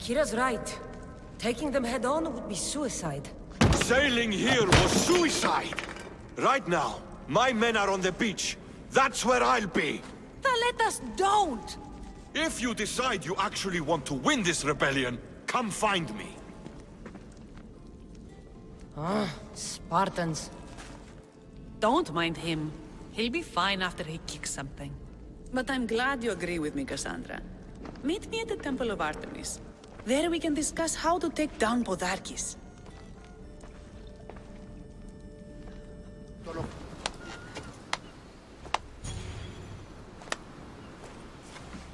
Kira's right. Taking them head on would be suicide. Sailing here was suicide! Right now, my men are on the beach. That's where I'll be! Thaletes, don't! If you decide you actually want to win this rebellion, come find me. Ah, Spartans. Don't mind him. He'll be fine after he kicks something. But I'm glad you agree with me, Kassandra. Meet me at the Temple of Artemis. There we can discuss how to take down Podarkis.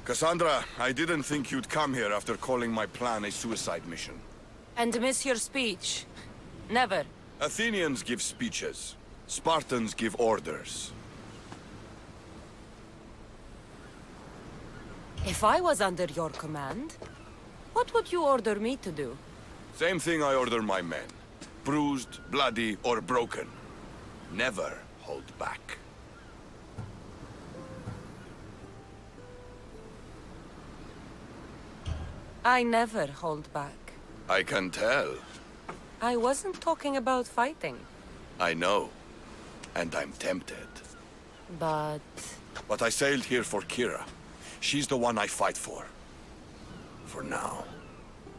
Kassandra, I didn't think you'd come here after calling my plan a suicide mission. And miss your speech. Never. Athenians give speeches. Spartans give orders. If I was under your command, what would you order me to do? Same thing I order my men. Bruised, bloody, or broken. Never hold back. I never hold back. I can tell. I wasn't talking about fighting. I know. And I'm tempted. But... But I sailed here for Kira. She's the one I fight for. For now.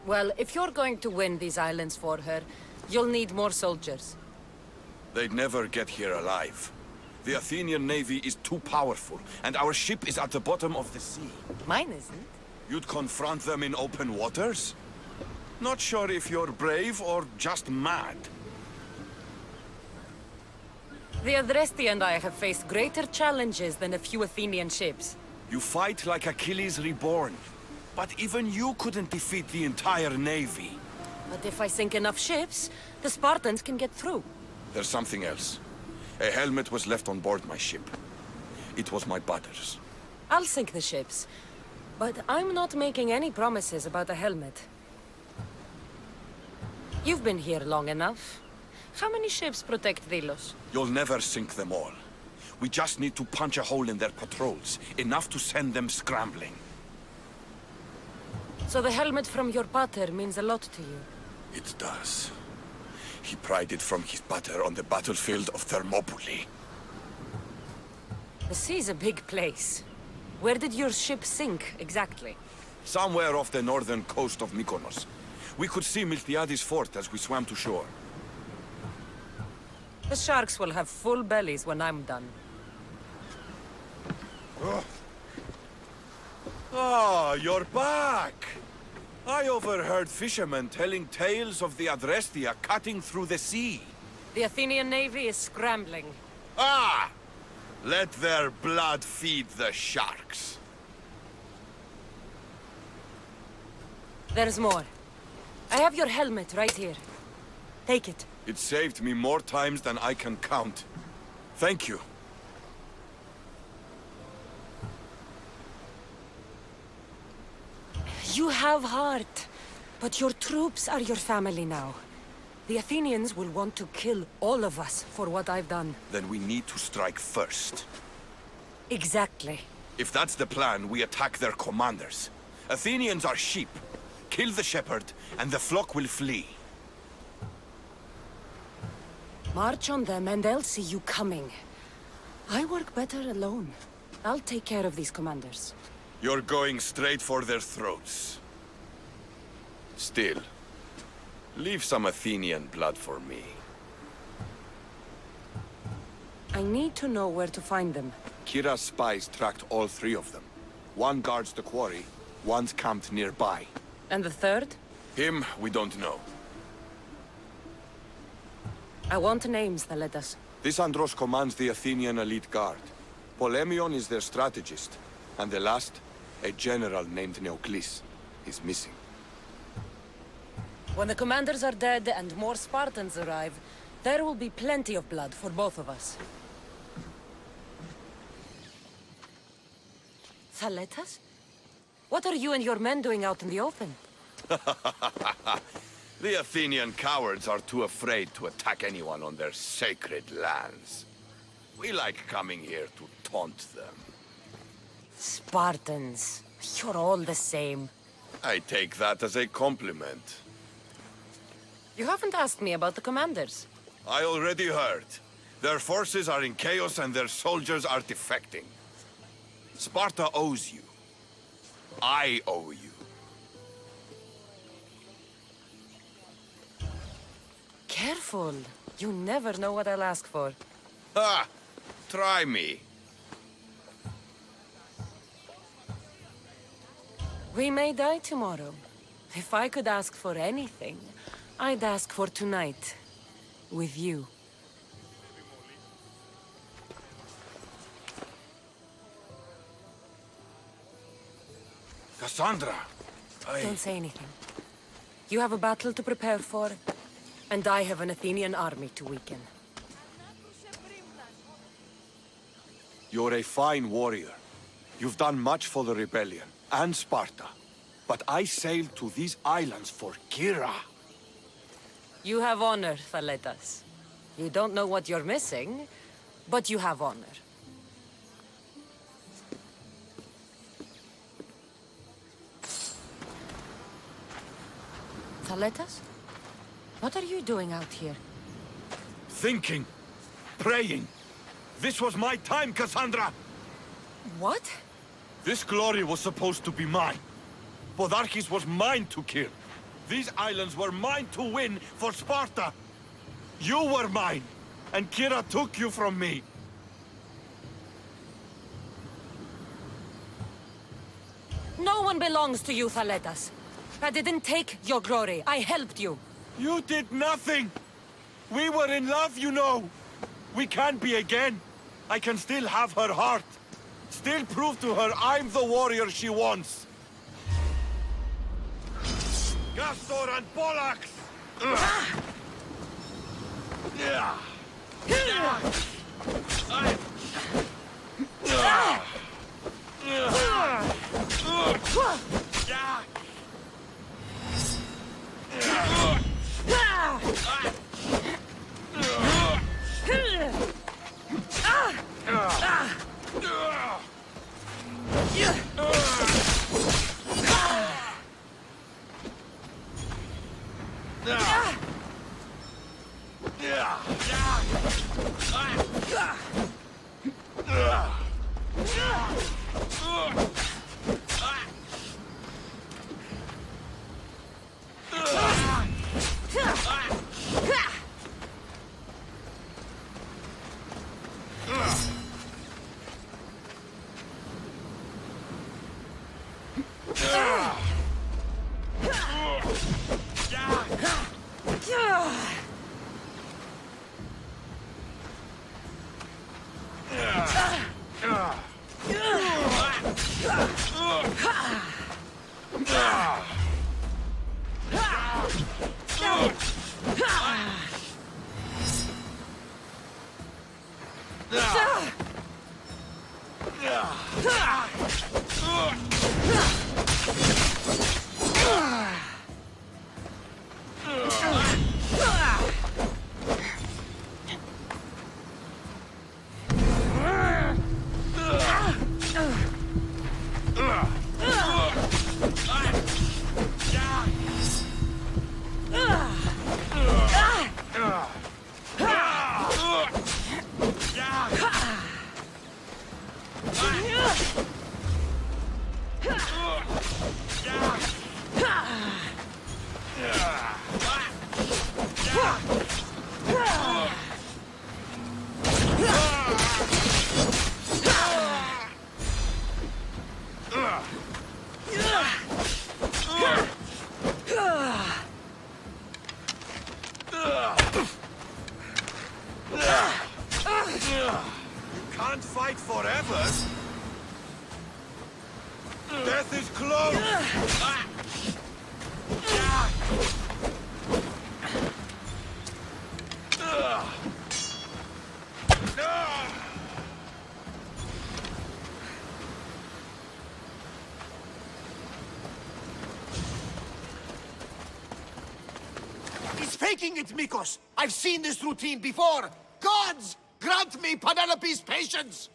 Well, if you're going to win these islands for her, you'll need more soldiers. They'd never get here alive. The Athenian navy is too powerful, and our ship is at the bottom of the sea. Mine isn't. You'd confront them in open waters? Not sure if you're brave or just mad. The Adresti and I have faced greater challenges than a few Athenian ships. You fight like Achilles reborn. But even you couldn't defeat the entire navy. But if I sink enough ships, the Spartans can get through. There's something else. A helmet was left on board my ship. It was my brother's. I'll sink the ships. But I'm not making any promises about a helmet. You've been here long enough. How many ships protect Delos? You'll never sink them all. We just need to punch a hole in their patrols, enough to send them scrambling. So the helmet from your pater means a lot to you? It does. He pried it from his pater on the battlefield of Thermopylae. The sea's a big place. Where did your ship sink, exactly? Somewhere off the northern coast of Mikkos. We could see Miltiades fort as we swam to shore. The sharks will have full bellies when I'm done. Ah, you're back! I overheard fishermen telling tales of the Adrestia cutting through the sea. The Athenian navy is scrambling. Ah! Let their blood feed the sharks. There's more. I have your helmet right here. Take it. It saved me more times than I can count. Thank you. You have heart, but your troops are your family now. The Athenians will want to kill all of us for what I've done. Then we need to strike first. Exactly. If that's the plan, we attack their commanders. Athenians are sheep. Kill the shepherd, and the flock will flee. March on them, and they'll see you coming. I work better alone. I'll take care of these commanders. You're going straight for their throats. Still, leave some Athenian blood for me. I need to know where to find them. Kira's spies tracked all three of them. One guards the quarry, one's camped nearby. And the third? Him, we don't know. I want names, Thaletes. This Andros commands the Athenian elite guard. Polemion is their strategist. And the last, a general named Neoclis, is missing. When the commanders are dead and more Spartans arrive, there will be plenty of blood for both of us. Thaletes? What are you and your men doing out in the open? The Athenian cowards are too afraid to attack anyone on their sacred lands. We like coming here to taunt them. Spartans. You're all the same. I take that as a compliment. You haven't asked me about the commanders. I already heard. Their forces are in chaos and their soldiers are defecting. Sparta owes you. I owe you. Careful. You never know what I'll ask for. Ha! Try me. We may die tomorrow. If I could ask for anything, I'd ask for tonight. With you. Kassandra! Don't say anything. You have a battle to prepare for, and I have an Athenian army to weaken. You're a fine warrior. You've done much for the rebellion, and Sparta. But I sailed to these islands for Kira. You have honor, Thaletes. You don't know what you're missing, but you have honor. Thaletes? What are you doing out here? Thinking. Praying. This was my time, Kassandra! What? This glory was supposed to be mine. Podarkes was mine to kill. These islands were mine to win for Sparta. You were mine, and Kira took you from me. No one belongs to you, Thaletes. I didn't take your glory. I helped you. You did nothing! We were in love, you know! We can be again. I can still have her heart. Still prove to her I'm the warrior she wants. Castor and Pollux! Can't fight forever. Death is close. He's faking it, Mikkos. I've seen this routine before. Gods, grant me Penelope's patience.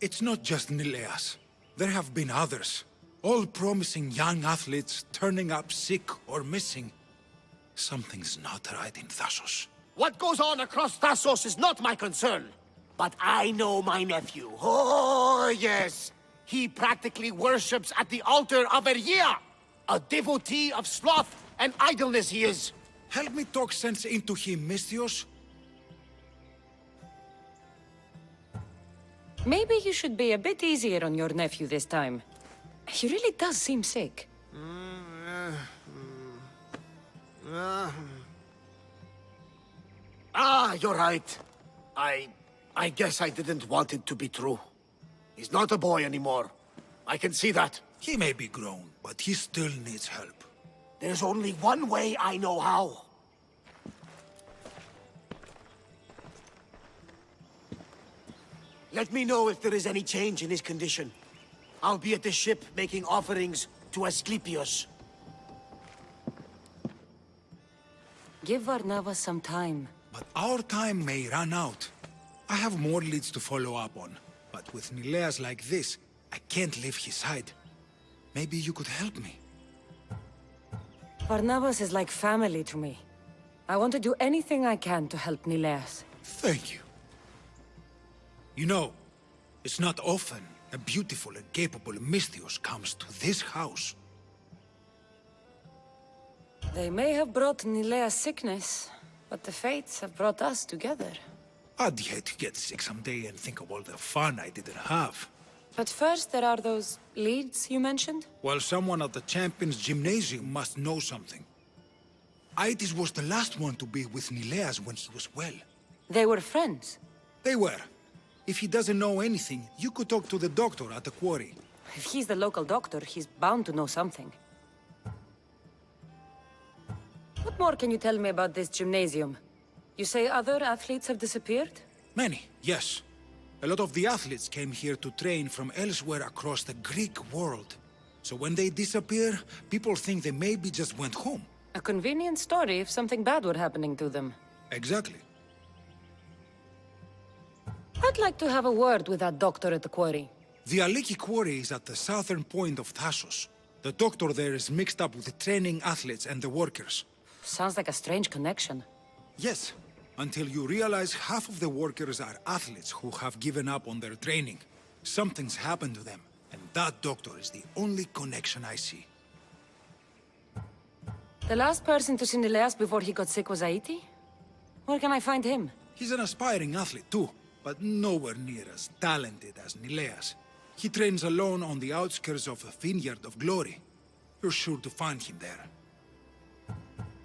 It's not just Nileas. There have been others. All promising young athletes turning up sick or missing. Something's not right in Thassos. What goes on across Thassos is not my concern. But I know my nephew. Oh, yes. He practically worships at the altar of Ergia. A devotee of sloth and idleness he is. Help me talk sense into him, Misthios. Maybe you should be a bit easier on your nephew this time. He really does seem sick. You're right. I guess I didn't want it to be true. He's not a boy anymore. I can see that. He may be grown, but he still needs help. There's only one way I know how. Let me know if there is any change in his condition. I'll be at the ship making offerings to Asclepius. Give Varnava some time. But our time may run out. I have more leads to follow up on. But with Nileas like this, I can't leave his side. Maybe you could help me. Varnavas is like family to me. I want to do anything I can to help Nileas. Thank you. You know, it's not often a beautiful and capable Misthios comes to this house. They may have brought Nileas sickness, but the fates have brought us together. I'd hate to get sick someday and think of all the fun I didn't have. But first there are those leads you mentioned? Well, someone at the Champions Gymnasium must know something. Aitis was the last one to be with Nileas when he was well. They were friends? They were. If he doesn't know anything, you could talk to the doctor at the quarry. If he's the local doctor, he's bound to know something. What more can you tell me about this gymnasium? You say other athletes have disappeared? Many, yes. A lot of the athletes came here to train from elsewhere across the Greek world. So when they disappear, people think they maybe just went home. A convenient story if something bad were happening to them. Exactly. I'd like to have a word with that doctor at the quarry. The Aliki quarry is at the southern point of Thassos. The doctor there is mixed up with the training athletes and the workers. Sounds like a strange connection. Yes, until you realize half of the workers are athletes who have given up on their training. Something's happened to them, and that doctor is the only connection I see. The last person to see Nileas before he got sick was Aiti? Where can I find him? He's an aspiring athlete too, but nowhere near as talented as Nileas. He trains alone on the outskirts of the Vineyard of Glory. You're sure to find him there.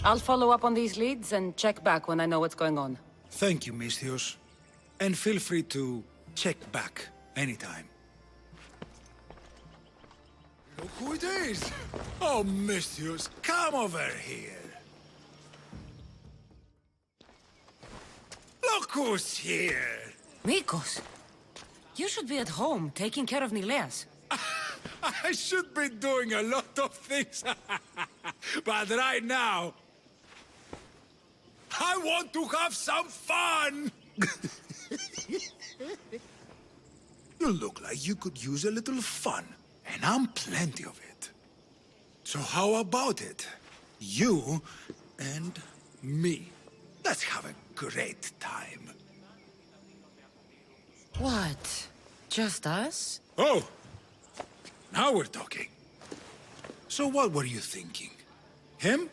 I'll follow up on these leads and check back when I know what's going on. Thank you, Misthios. And feel free to check back anytime. Look who it is! Oh, Misthios, come over here. Look who's here! Mikkos! You should be at home, taking care of Nileas. I should be doing a lot of things. But right now, I want to have some fun! You look like you could use a little fun, and I'm plenty of it. So how about it? You and me. Let's have a great time. What? Just us? Oh! Now we're talking. So what were you thinking? Him?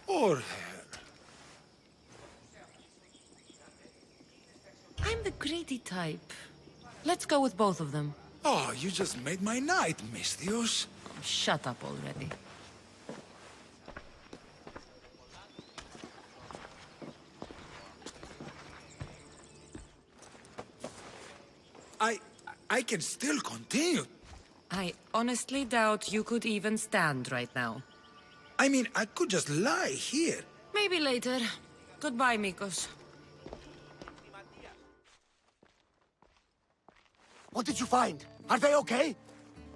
Or her? I'm the greedy type. Let's go with both of them. Oh, you just made my night, Misthios. Shut up already. I can still continue. I honestly doubt you could even stand right now. I mean, I could just lie here. Maybe later. Goodbye, Mikkos. What did you find? Are they okay?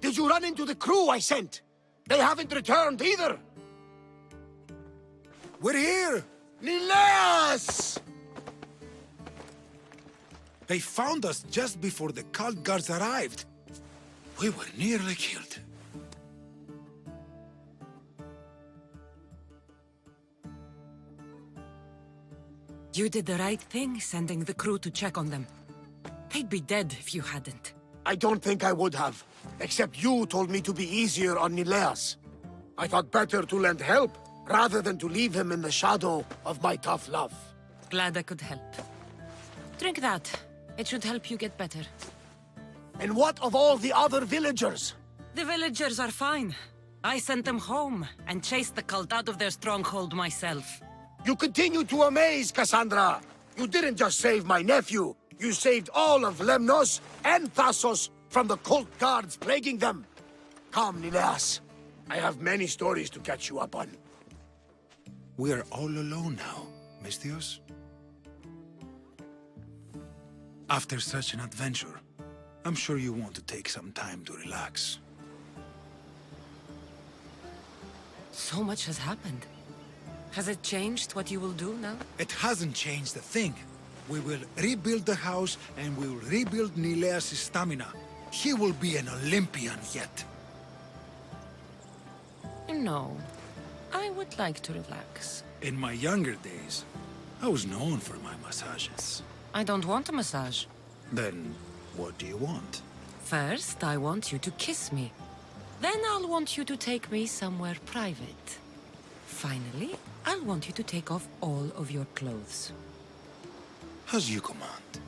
Did you run into the crew I sent? They haven't returned either. We're here! Nileas! They found us just before the cult guards arrived. We were nearly killed. You did the right thing, sending the crew to check on them. They'd be dead if you hadn't. I don't think I would have. Except you told me to be easier on Nileas. I thought better to lend help, rather than to leave him in the shadow of my tough love. Glad I could help. Drink that. It should help you get better. And what of all the other villagers? The villagers are fine. I sent them home and chased the cult out of their stronghold myself. You continue to amaze, Kassandra. You didn't just save my nephew. You saved all of Lemnos and Thassos from the cult guards plaguing them. Come, Nileas. I have many stories to catch you up on. We're all alone now, Misthios. After such an adventure, I'm sure you want to take some time to relax. So much has happened. Has it changed what you will do now? It hasn't changed a thing. We will rebuild the house and we will rebuild Nileas' stamina. He will be an Olympian yet. No. I would like to relax. In my younger days, I was known for my massages. I don't want a massage. Then, what do you want? First, I want you to kiss me. Then I'll want you to take me somewhere private. Finally, I'll want you to take off all of your clothes. As you command.